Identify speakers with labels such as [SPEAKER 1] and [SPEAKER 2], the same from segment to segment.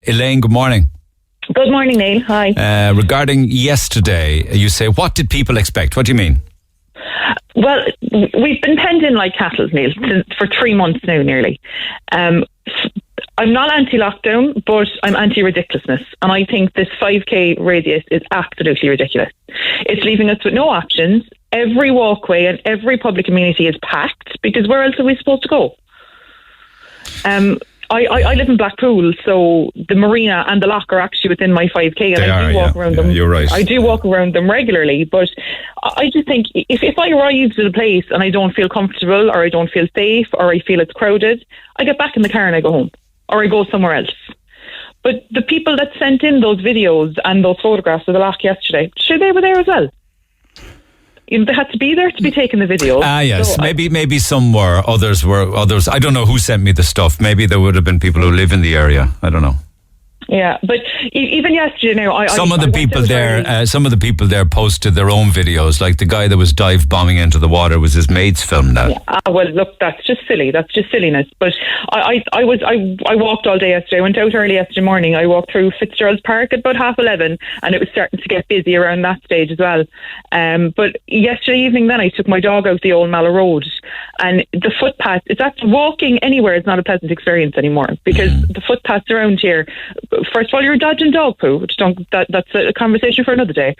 [SPEAKER 1] Elaine, good morning.
[SPEAKER 2] Good morning, Neil. Hi.
[SPEAKER 1] Regarding yesterday, you say, what did people expect? What do you mean?
[SPEAKER 2] Well, we've been penned in like cattle, Neil, for 3 months now, nearly. I'm not anti-lockdown, but I'm anti-ridiculousness. And I think this 5K radius is absolutely ridiculous. It's leaving us with no options. Every walkway and every public amenity is packed, because where else are we supposed to go? I live in Blackpool, so the marina and the lock are actually within my 5K, and I do walk around them.
[SPEAKER 1] You're right.
[SPEAKER 2] I do walk around them regularly, but I just think if I arrive at a place and I don't feel comfortable, or I don't feel safe, or I feel it's crowded, I get back in the car and I go home, or I go somewhere else. But the people that sent in those videos and those photographs of the lock yesterday, sure, they were there as well. You know, they had to be there to be taking the video.
[SPEAKER 1] Yes. So maybe some were. Others. I don't know who sent me the stuff. Maybe there would have been people who live in the area. I don't know.
[SPEAKER 2] Yeah, but even yesterday now,
[SPEAKER 1] some of the people there posted their own videos. Like the guy that was dive bombing into the water was his mate's film that.
[SPEAKER 2] Yeah, well, look, that's just silly. That's just silliness. But I walked all day yesterday. I went out early yesterday morning. I walked through Fitzgerald's Park at about 11:30, and it was starting to get busy around that stage as well. But yesterday evening, then I took my dog out the Old Mallow Road, and the footpath. It's actually walking anywhere is not a pleasant experience anymore, because the footpaths around here. First of all, you're dodging dog poo, which that's a conversation for another day.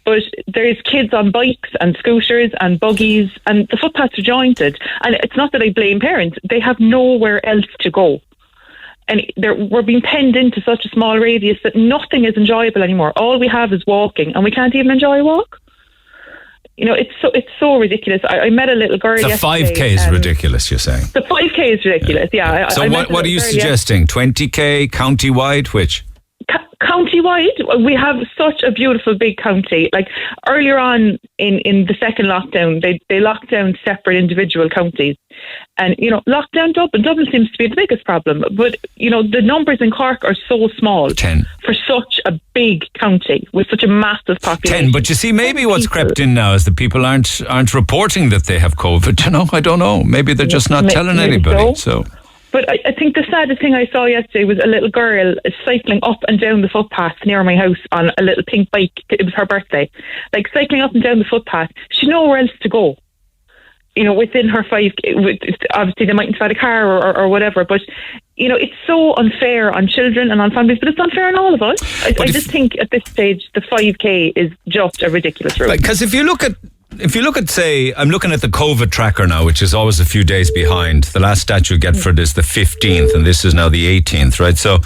[SPEAKER 2] But there's kids on bikes and scooters and buggies, and the footpaths are jointed. And it's not that I blame parents; they have nowhere else to go. And we're being penned into such a small radius that nothing is enjoyable anymore. All we have is walking, and we can't even enjoy a walk. You know, it's so ridiculous. I met a little girl yesterday.
[SPEAKER 1] The 5K is ridiculous, you're saying?
[SPEAKER 2] The 5K is ridiculous, yeah.
[SPEAKER 1] So what are you suggesting? 20K, county-wide, which?
[SPEAKER 2] County-wide, we have such a beautiful big county. Like earlier on in the second lockdown, they locked down separate individual counties. And, you know, lockdown Dublin. Dublin seems to be the biggest problem. But, you know, the numbers in Cork are so small.
[SPEAKER 1] 10.
[SPEAKER 2] For such a big county with such a massive population.
[SPEAKER 1] 10. But you see, maybe what's crept in now is that people aren't reporting that they have COVID. You know, I don't know. Maybe they're just not telling anybody. So.
[SPEAKER 2] But I think the saddest thing I saw yesterday was a little girl cycling up and down the footpath near my house on a little pink bike. It was her birthday. Like cycling up and down the footpath. She had nowhere else to go. You know, within her 5K, obviously they mightn't have had a car or whatever, but, you know, it's so unfair on children and on families, but it's unfair on all of us. I just think at this stage, the 5K is just a ridiculous route.
[SPEAKER 1] Because if you look at, say, I'm looking at the COVID tracker now, which is always a few days behind. The last stat you get for it is the 15th, and this is now the 18th, right? So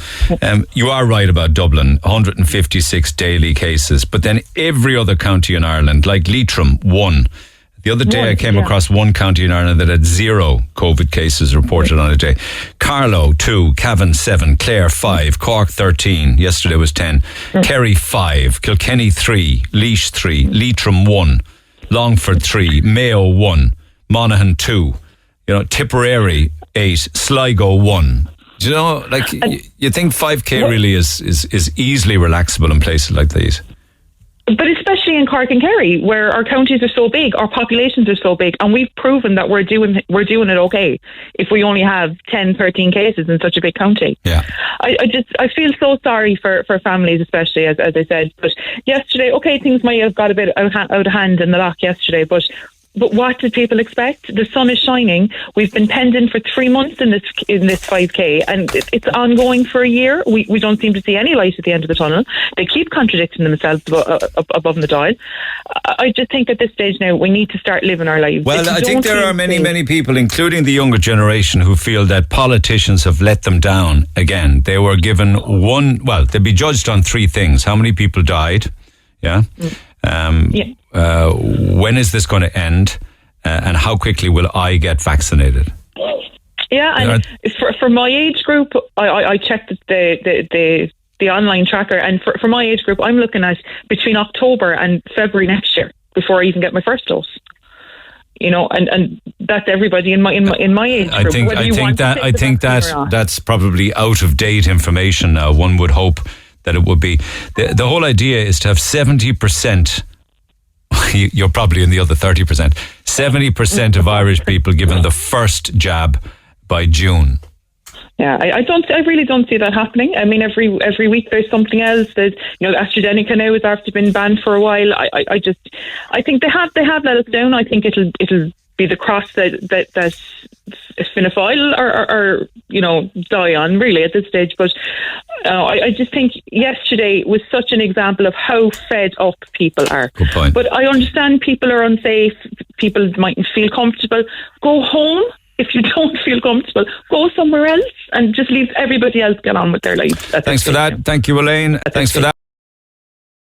[SPEAKER 1] you are right about Dublin, 156 daily cases, but then every other county in Ireland, like Leitrim, 1. The other day I came across one county in Ireland that had 0 COVID cases reported on a day. Carlow, 2. Cavan, 7. Clare, 5. Cork, 13. Yesterday was 10. Kerry, 5. Kilkenny, 3. Laois, 3. Leitrim, 1. Longford, 3. Mayo, 1. Monaghan, 2. You know, Tipperary, 8. Sligo, 1. Do you know, like, you think 5K really is easily relaxable in places like these?
[SPEAKER 2] But especially in Cork and Kerry, where our counties are so big, our populations are so big, and we've proven that we're doing it okay if we only have 10, 13 cases in such a big county.
[SPEAKER 1] Yeah.
[SPEAKER 2] I feel so sorry for families, especially, as I said. But yesterday, okay, things might have got a bit out of hand in the lock yesterday, but what did people expect? The sun is shining. We've been penned in for 3 months in this 5K, and it's ongoing for a year. We don't seem to see any light at the end of the tunnel. They keep contradicting themselves above the dial. I just think at this stage now we need to start living our lives.
[SPEAKER 1] Well, I think there are many people, including the younger generation, who feel that politicians have let them down again. They were given they'd be judged on 3 things. How many people died? Yeah. When is this going to end, and how quickly will I get vaccinated?
[SPEAKER 2] Yeah, and for my age group, I checked the online tracker, and for my age group, I'm looking at between October and February next year before I even get my first dose. You know, and that's everybody in my age group.
[SPEAKER 1] I think that's probably out of date information now. One would hope that it would be. The whole idea is to have 70%. You're probably in the other 30%. 70% of Irish people given the first jab by June.
[SPEAKER 2] Yeah, I really don't see that happening. I mean, every week there's something else. There's, AstraZeneca now has after been banned for a while. I think they have let us down. I think it'll be the cross that Fianna Fáil or die on really at this stage. But I just think yesterday was such an example of how fed up people are.
[SPEAKER 1] Good point.
[SPEAKER 2] But I understand people are unsafe. People mightn't feel comfortable. Go home. If you don't feel comfortable, go somewhere else and just leave everybody else get on with their lives.
[SPEAKER 1] Thanks for that. Thank you, Elaine. Thanks for that.